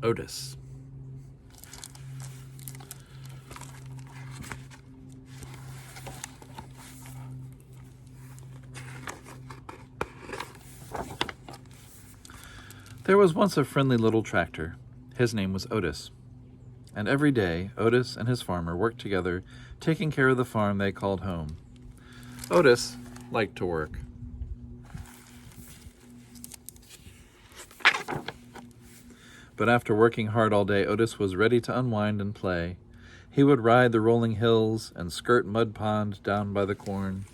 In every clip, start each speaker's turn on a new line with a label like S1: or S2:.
S1: Otis. There was once a friendly little tractor. His name was Otis. And every day, Otis and his farmer worked together, taking care of the farm they called home. Otis liked to work. But after working hard all day, Otis was ready to unwind and play. He would ride the rolling hills and skirt mud pond down by the corn.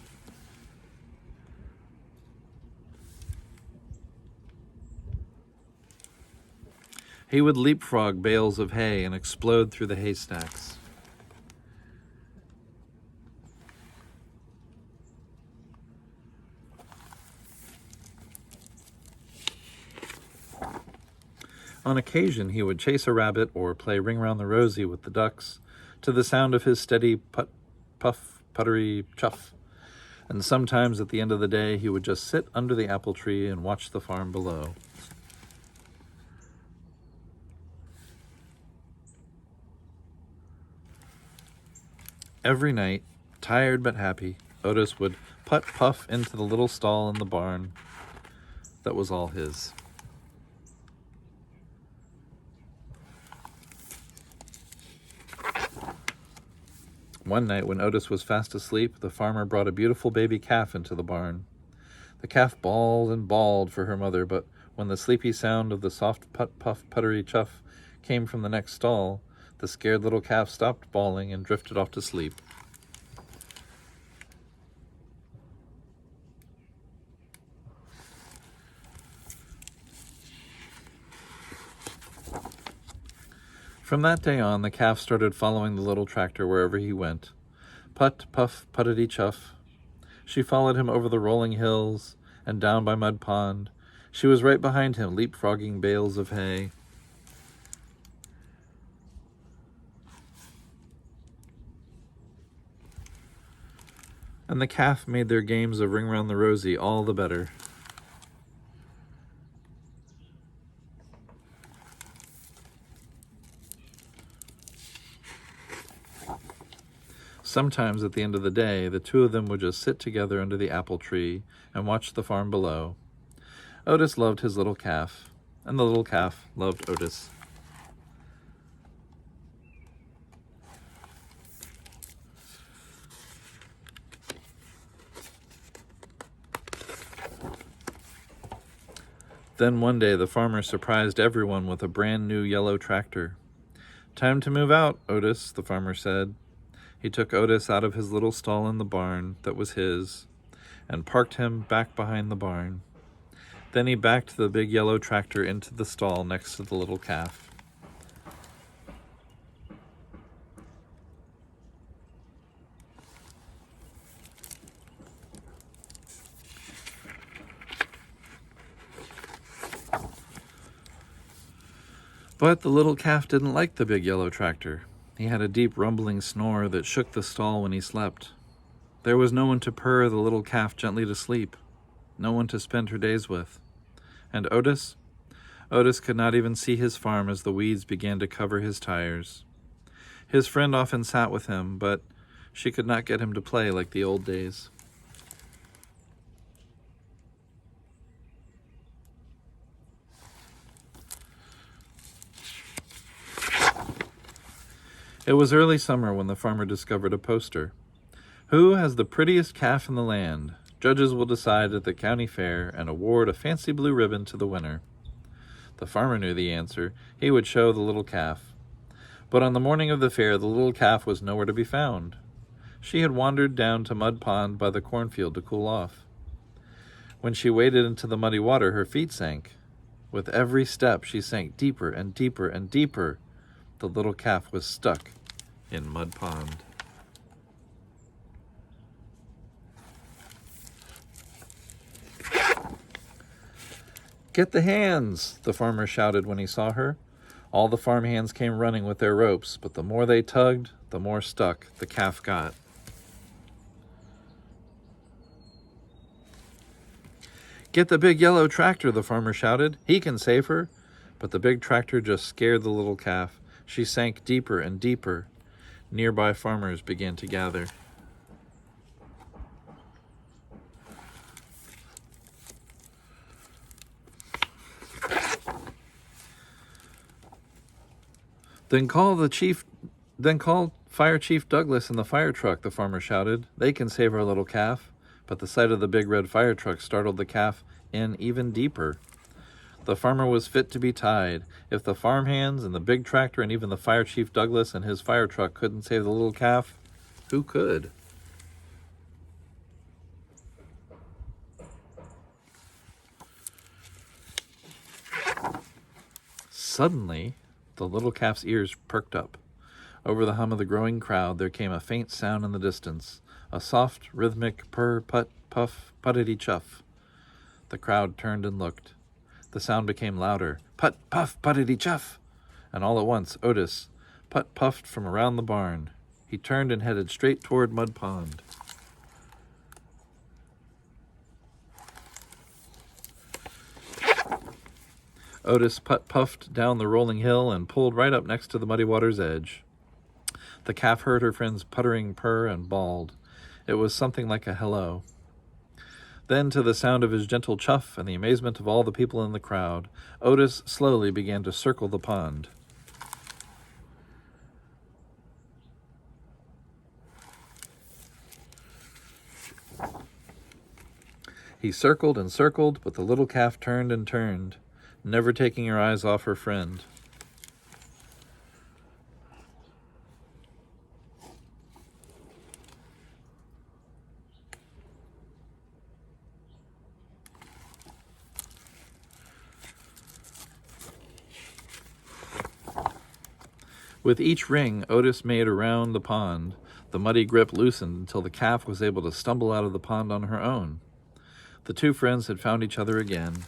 S1: He would leapfrog bales of hay and explode through the haystacks. On occasion, he would chase a rabbit or play Ring Round the Rosie with the ducks to the sound of his steady puff, puttery, chuff. And sometimes at the end of the day, he would just sit under the apple tree and watch the farm below. Every night, tired but happy, Otis would puff into the little stall in the barn that was all his. One night when Otis was fast asleep, the farmer brought a beautiful baby calf into the barn. The calf bawled and bawled for her mother, but when the sleepy sound of the soft puttery chuff came from the next stall, the scared little calf stopped bawling and drifted off to sleep. From that day on, the calf started following the little tractor wherever he went. Put, puff, puttity chuff. She followed him over the rolling hills and down by Mud Pond. She was right behind him, leapfrogging bales of hay. And the calf made their games of Ring Round the Rosie all the better. Sometimes at the end of the day, the two of them would just sit together under the apple tree and watch the farm below. Otis loved his little calf, and the little calf loved Otis. Then one day the farmer surprised everyone with a brand new yellow tractor. "Time to move out, Otis," the farmer said. He took Otis out of his little stall in the barn that was his and parked him back behind the barn. Then he backed the big yellow tractor into the stall next to the little calf. But the little calf didn't like the big yellow tractor. He had a deep rumbling snore that shook the stall when he slept. There was no one to purr the little calf gently to sleep, no one to spend her days with. And Otis? Otis could not even see his farm as the weeds began to cover his tires. His friend often sat with him, but she could not get him to play like the old days. It was early summer when the farmer discovered a poster. "Who has the prettiest calf in the land? Judges will decide at the county fair and award a fancy blue ribbon to the winner." The farmer knew the answer. He would show the little calf. But on the morning of the fair, the little calf was nowhere to be found. She had wandered down to Mud Pond by the cornfield to cool off. When she waded into the muddy water, her feet sank. With every step, she sank deeper and deeper and deeper. The little calf was stuck in Mud Pond. "Get the hands!" the farmer shouted when he saw her. All the farm hands came running with their ropes, but the more they tugged, the more stuck the calf got. "Get the big yellow tractor," the farmer shouted. "He can save her." But the big tractor just scared the little calf. She sank deeper and deeper. Nearby farmers began to gather. Then call Fire Chief Douglas and the fire truck, the farmer shouted. They can save our little calf. But the sight of the big red fire truck startled the calf in even deeper. The farmer was fit to be tied. If the farmhands and the big tractor and even the Fire Chief Douglas and his fire truck couldn't save the little calf, who could? Suddenly, the little calf's ears perked up. Over the hum of the growing crowd, there came a faint sound in the distance, a soft, rhythmic purr, put, puff, puttity chuff. The crowd turned and looked. The sound became louder, put, puff, puttity chuff. And all at once, Otis put-puffed from around the barn. He turned and headed straight toward Mud Pond. Otis put-puffed down the rolling hill and pulled right up next to the muddy water's edge. The calf heard her friend's puttering purr and bawled. It was something like a hello. Then, to the sound of his gentle chuff and the amazement of all the people in the crowd, Otis slowly began to circle the pond. He circled and circled, but the little calf turned and turned, never taking her eyes off her friend. With each ring Otis made around the pond, the muddy grip loosened until the calf was able to stumble out of the pond on her own. The two friends had found each other again.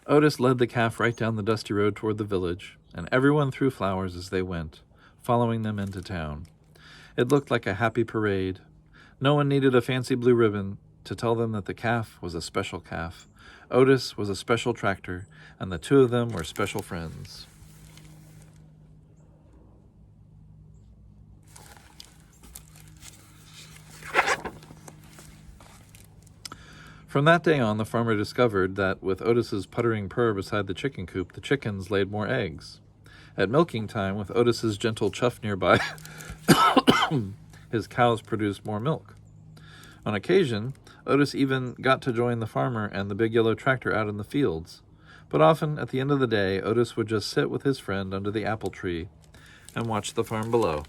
S1: Otis led the calf right down the dusty road toward the village, and everyone threw flowers as they went, following them into town. It looked like a happy parade. No one needed a fancy blue ribbon to tell them that the calf was a special calf. Otis was a special tractor, and the two of them were special friends. From that day on, the farmer discovered that with Otis's puttering purr beside the chicken coop, the chickens laid more eggs. At milking time, with Otis's gentle chuff nearby, his cows produced more milk. On occasion, Otis even got to join the farmer and the big yellow tractor out in the fields. But often, at the end of the day, Otis would just sit with his friend under the apple tree and watch the farm below.